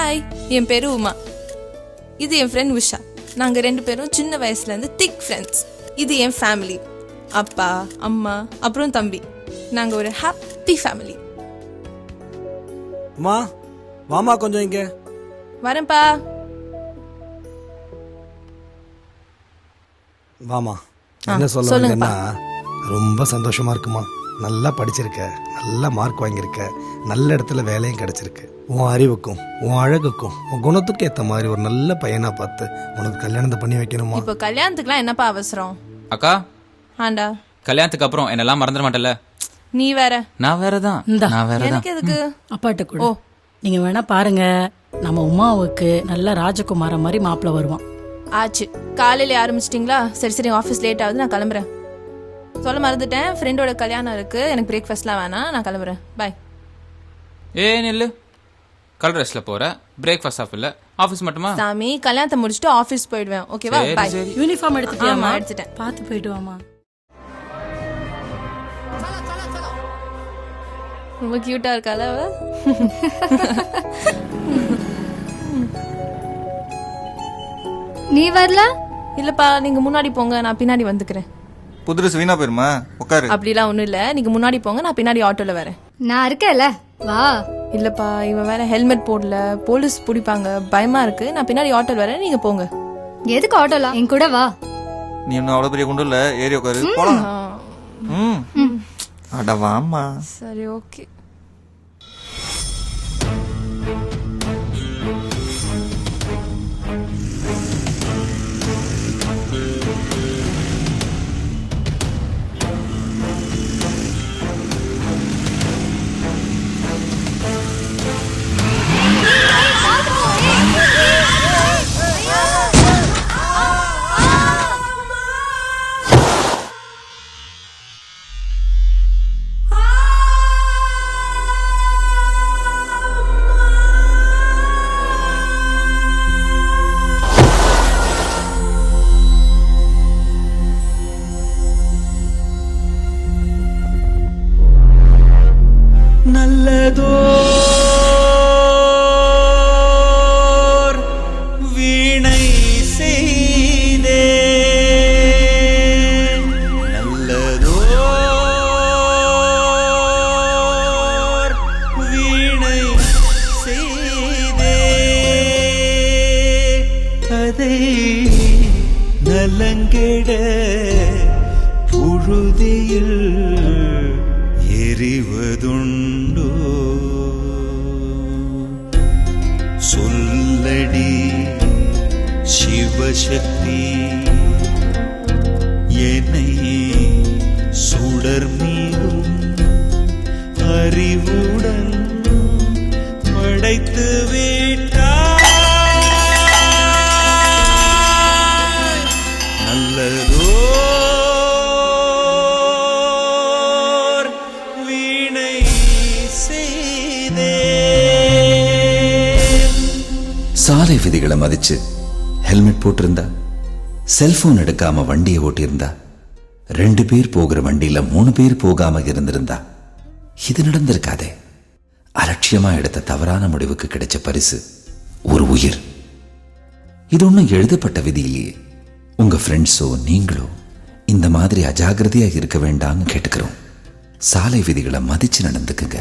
Hi, என் பேரு உமா. இது என் friend Usha. நாங்கள் 2 பேரும் சின்ன வயசுலேருந்து திக் ஃப்ரெண்ட்ஸ். இது என் ஃபேமிலி, அப்பா, அம்மா, அப்புறம் தம்பி. நாங்கள் ஒரு ஹாப்பி ஃபேமிலி. அம்மா வாமா கொஞ்சம் இங்க. வரேன்ப்பா. வாமா. என்ன சொல்லுங்கன்னா ரொம்ப சந்தோஷமா இருக்குமா. நல்லா படிச்சிருக்க, நல்ல மார்க் வாங்கியிருக்க, நல்ல இடத்துல வேலையும் கிடைச்சிருக்கு. உன் அறிவுக்கும் உன் அழகுக்கும் உன் குணத்துக்கும் ஏற்ற மாதிரி ஒரு நல்ல பையனா பார்த்து உனக்கு கல்யாணத்தை பண்ணி வைக்கணுமா. இப்போ கல்யாணத்துக்குலாம் என்னப்பா அவசரம்? அக்கா, ஆண்டா, கல்யாணத்துக்கு அப்புறம் என்னெல்லாம் மறந்துட மாட்டல. நீ வேற. நான் வேறதான். எனக்கு எதுக்கு? அப்பாட்ட கூட நீங்க வேணா பாருங்க, நம்ம உமாவுக்கு நல்ல ராஜகுமார மாதிரி மாப்பிள்ள வருவான். ஆச்சு, காலையில ஆரம்பிச்சிட்டிங்களா? சரி சரி, ஆஃபீஸ் லேட் ஆகுது, நான் கிளம்புறேன். சொல்ல மறந்துட்டேன், ஃப்ரெண்டோட கல்யாணம் இருக்கு, எனக்கு பிரேக்ஃபாஸ்ட்லாம் வேணாம், நான் கிளம்புறேன். பாய். நில்லு. கலர் ட்ரெஸ்ல போற, பிரேக்ஃபாஸ்ட் சாப்பிடல, ஆஃபீஸ் மட்டுமா? சாமி, கல்யாணத்தை முடிச்சுட்டு ஆஃபீஸ் போயிடுவேன். ஓகேவா? பாய். யூனிஃபார்ம் எடுத்துட்டியாமா? எடுத்துட்டேன். பார்த்து போயிட்டு வாமா. ரொம்ப கியூட்டா இருக்கால அவ. நீ வரல? இல்லப்பா, நீங்க முன்னாடி போங்க, நான் பின்னாடி வந்துக்கிறேன். புதுசு வீணா போயிருமா, உட்காரு. அப்படிலாம் ஒண்ணும் இல்ல, நீங்க முன்னாடி போங்க, நான் பின்னாடி ஆட்டோல வரேன். நான் இருக்கேன்ல, வா. இல்லப்பா, இவன் வேற ஹெல்மெட் போடல, போலீஸ் பிடிப்பாங்க, பயமா இருக்கு. நான் பின்னாடி ஆட்டோல வரேன், நீங்க போங்க. எதுக்கு ஆட்டோலாம்? என் கூட வா. நீ இன்னும் அவ்வளவு பெரிய குண்டு இல்ல, ஏறி உட்காரு, போலாம். அட வாமா. சரி, ஓகே. நல்லதோர் வீணை செய்தே, நல்லதோர் வீணை செய்தே, அதை நலங்கெட புழுதியில் எறிவதுண்டோ. சொல்லடி சிவசக்தி, என்னை சுடர் மீதும் அறிவுடன் படைத்து விட்டாய். நல்லதோ சாலை விதிகளை மதிச்சு ஹெல்மெட் போட்டிருந்தா, செல்போன் எடுக்காம வண்டியை ஓட்டியிருந்தா, 2 பேர் போகிற வண்டியில 3 பேர் போகாம இருந்திருந்தா இது நடந்திருக்காதே. அலட்சியமா எடுத்த தவறான முடிவுக்கு கிடைச்ச பரிசு ஒரு உயிர். இது ஒன்னும் எழுதப்பட்ட விதி இல்லையே. உங்க ஃப்ரெண்ட்ஸோ நீங்களோ இந்த மாதிரி அஜாகிரதையா இருக்க வேண்டாம்னு கேட்டுக்கிறோம். சாலை விதிகளை மதிச்சு நடந்துக்குங்க.